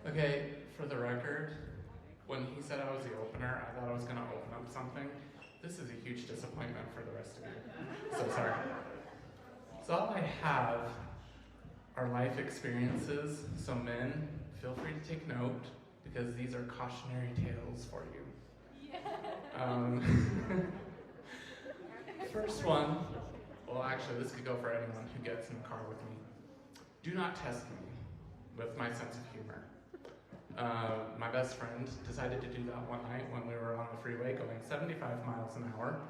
Okay, for the record, when he said I was the opener, I thought I was going to open up something. This is a huge disappointment for the rest of you. So sorry. So all I have are life experiences, so men, feel free to take note, because these are cautionary tales for you. First one, well actually this could go for anyone who gets in the car with me. Do not test me with my sense of humor. My best friend decided to do that one night when we were on the freeway going 75 miles an hour.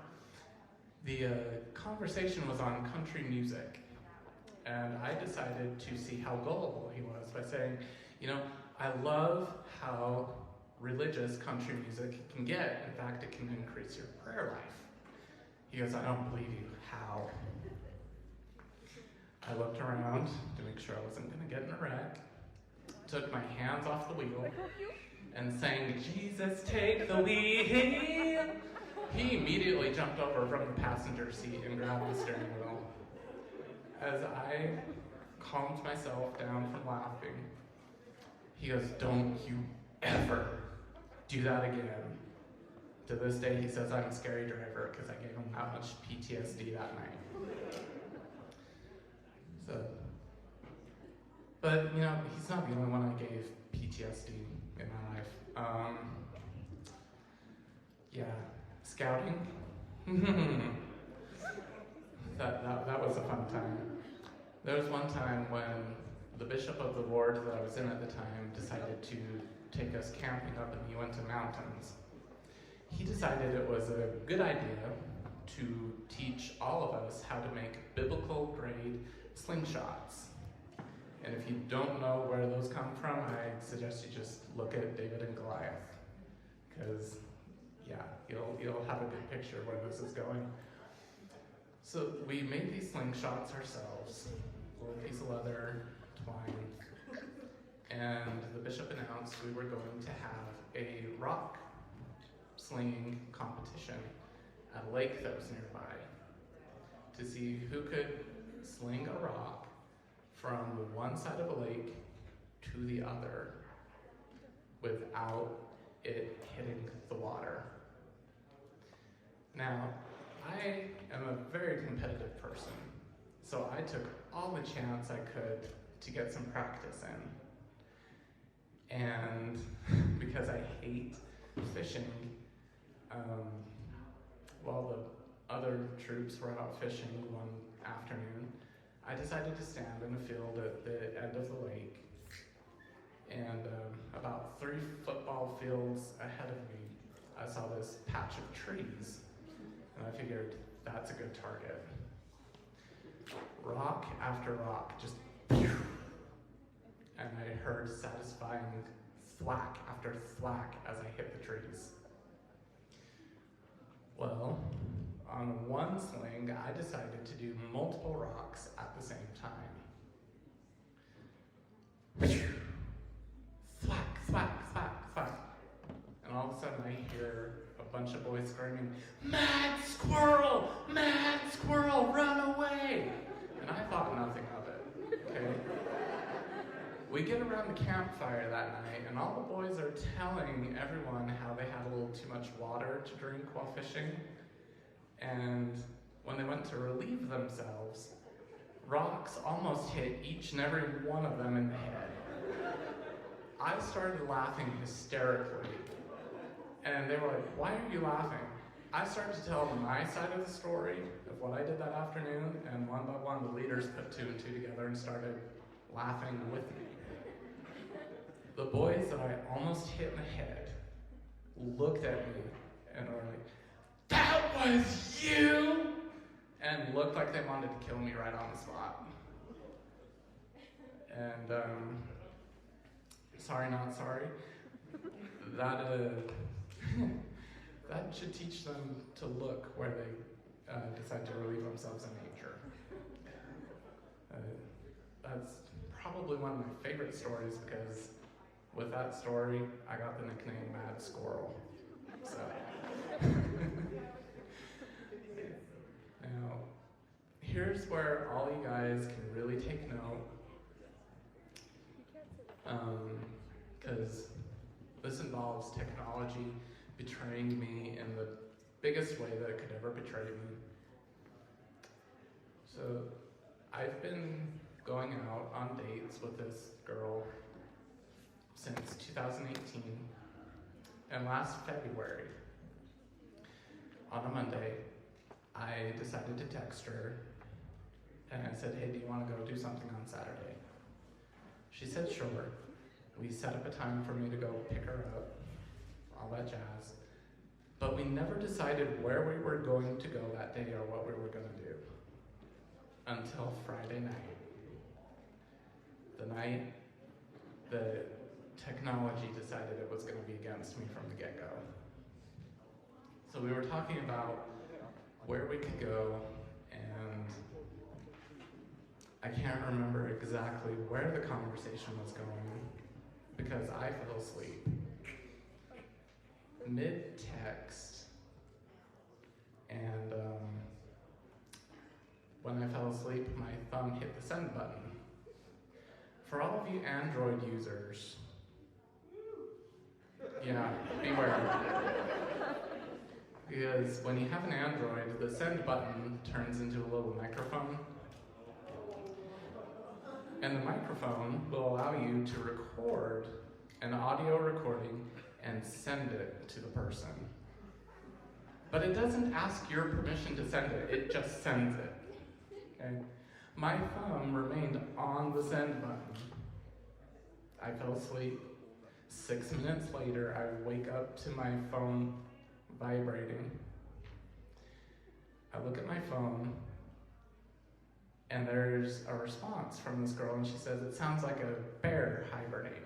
The conversation was on country music, and I decided to see how gullible he was by saying, you know, I love how religious country music can get. In fact, it can increase your prayer life. He goes, I don't believe you. How? I looked around to make sure I wasn't going to get in a wreck, took my hands off the wheel, and sang, Jesus, take the wheel. He immediately jumped over from the passenger seat and grabbed the steering wheel. As I calmed myself down from laughing, he goes, don't you ever do that again. To this day, he says I'm a scary driver because I gave him that much PTSD that night. So, but you know, he's not the only one I gave PTSD in my life. Yeah, scouting. that was a fun time. There was one time when the bishop of the ward that I was in at the time decided to take us camping up in the Uinta Mountains. He decided it was a good idea to teach all of us how to make biblical grade slingshots. And if you don't know where those come from, I suggest you just look at David and Goliath, because yeah, you'll have a good picture of where this is going. So we made these slingshots ourselves, a little piece of leather, twine, and the bishop announced we were going to have a rock slinging competition at a lake that was nearby to see who could sling a rock from one side of a lake to the other without it hitting the water. Now, I am a very competitive person, so I took all the chance I could to get some practice in. And because I hate fishing, while the other troops were out fishing one afternoon, I decided to stand in a field at the end of the lake, and about 3 football fields ahead of me, I saw this patch of trees, and I figured that's a good target. Rock after rock, just pew! And I heard satisfying thwack after thwack as I hit the trees. Well, on one sling, I decided to do multiple rocks at the same time. Thwack, thwack, thwack, thwack. And all of a sudden I hear a bunch of boys screaming, mad squirrel, run away! And I thought nothing of it, okay? We get around the campfire that night, and all the boys are telling everyone how they had a little too much water to drink while fishing. And when they went to relieve themselves, rocks almost hit each and every one of them in the head. I started laughing hysterically, and they were like, why are you laughing? I started to tell them my side of the story of what I did that afternoon, and one by one the leaders put 2 and 2 together and started laughing with me. The boys that I almost hit in the head looked at me and were like, that was you! And looked like they wanted to kill me right on the spot. And, sorry, not sorry. That should teach them to look where they decide to relieve themselves in nature. That's probably one of my favorite stories, because with that story, I got the nickname Mad Squirrel. So. Now, here's where all you guys can really take note. because this involves technology betraying me in the biggest way that it could ever betray me. So I've been going out on dates with this girl since 2018, and last February, on a Monday, I decided to text her, and I said, hey, do you want to go do something on Saturday? She said, sure. We set up a time for me to go pick her up, all that jazz. But we never decided where we were going to go that day or what we were going to do until Friday night. The night the technology decided it was going to be against me from the get-go. So we were talking about where we could go, and I can't remember exactly where the conversation was going because I fell asleep. Mid-text, and when I fell asleep, my thumb hit the send button. For all of you Android users, yeah, beware. Because when you have an Android, the send button turns into a little microphone. And the microphone will allow you to record an audio recording and send it to the person. But it doesn't ask your permission to send it, it just sends it. Okay? My thumb remained on the send button. I fell asleep. 6 minutes later, I wake up to my phone vibrating. I look at my phone, and there's a response from this girl, and she says, it sounds like a bear hibernating.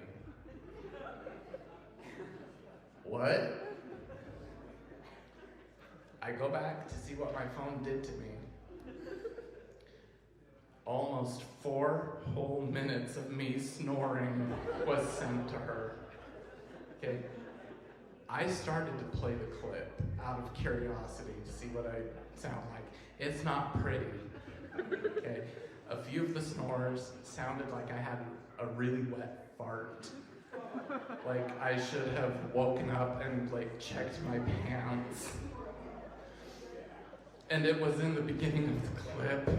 What? I go back to see what my phone did to me. Almost 4 whole minutes of me snoring was sent to her. Okay? I started to play the clip out of curiosity to see what I sound like. It's not pretty. Okay? A few of the snores sounded like I had a really wet fart. Like I should have woken up and checked my pants. And it was in the beginning of the clip.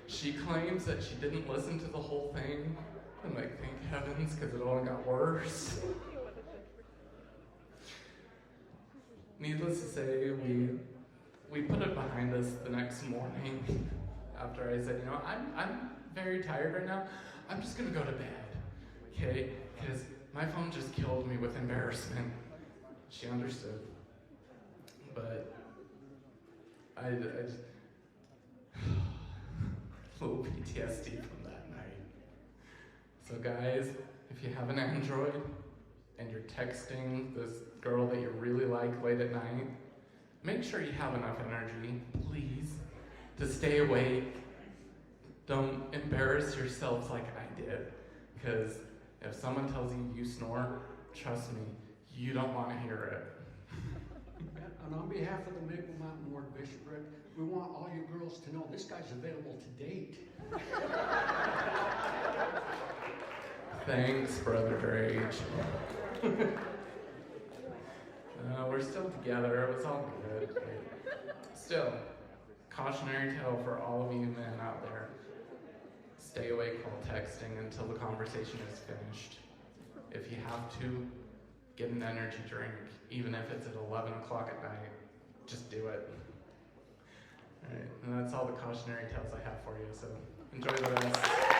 She claims that she didn't listen to the whole thing. I'm like, thank heavens, because it only got worse. Needless to say, we put it behind us the next morning after I said, I'm very tired right now. I'm just gonna go to bed, okay? Because my phone just killed me with embarrassment. She understood. But I just, little PTSD from that night. So guys, if you have an Android and you're texting this girl that you really like late at night, make sure you have enough energy, please, to stay awake. Don't embarrass yourselves like I did, because if someone tells you snore, trust me, you don't want to hear it. And on behalf of the Maple Mountain Ward Bishopric, we want all you girls to know this guy's available to date. Thanks, Brother Drage. We're still together, it was all good. Still, cautionary tale for all of you men out there. Stay awake while texting until the conversation is finished. If you have to, get an energy drink, even if it's at 11 o'clock at night. Just do it. All right, and that's all the cautionary tales I have for you, so enjoy the rest.